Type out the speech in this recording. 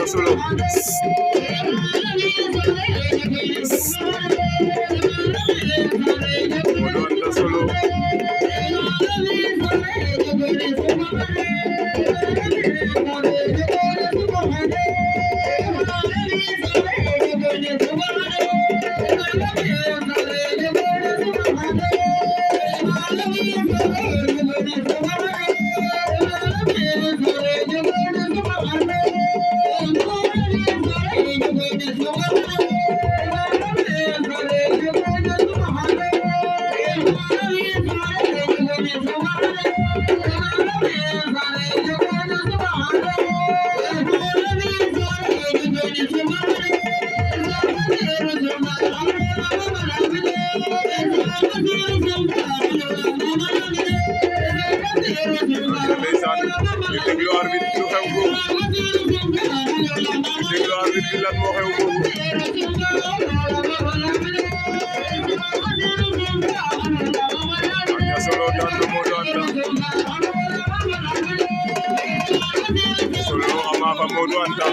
Solo. Modu Anta Solo. Ndeysaan di déglu arbitre lu xew foofu di déglu arbitre bi lan moo xew foofu Anta Solo daan na Modu Anta Solo ama fa Modu Anta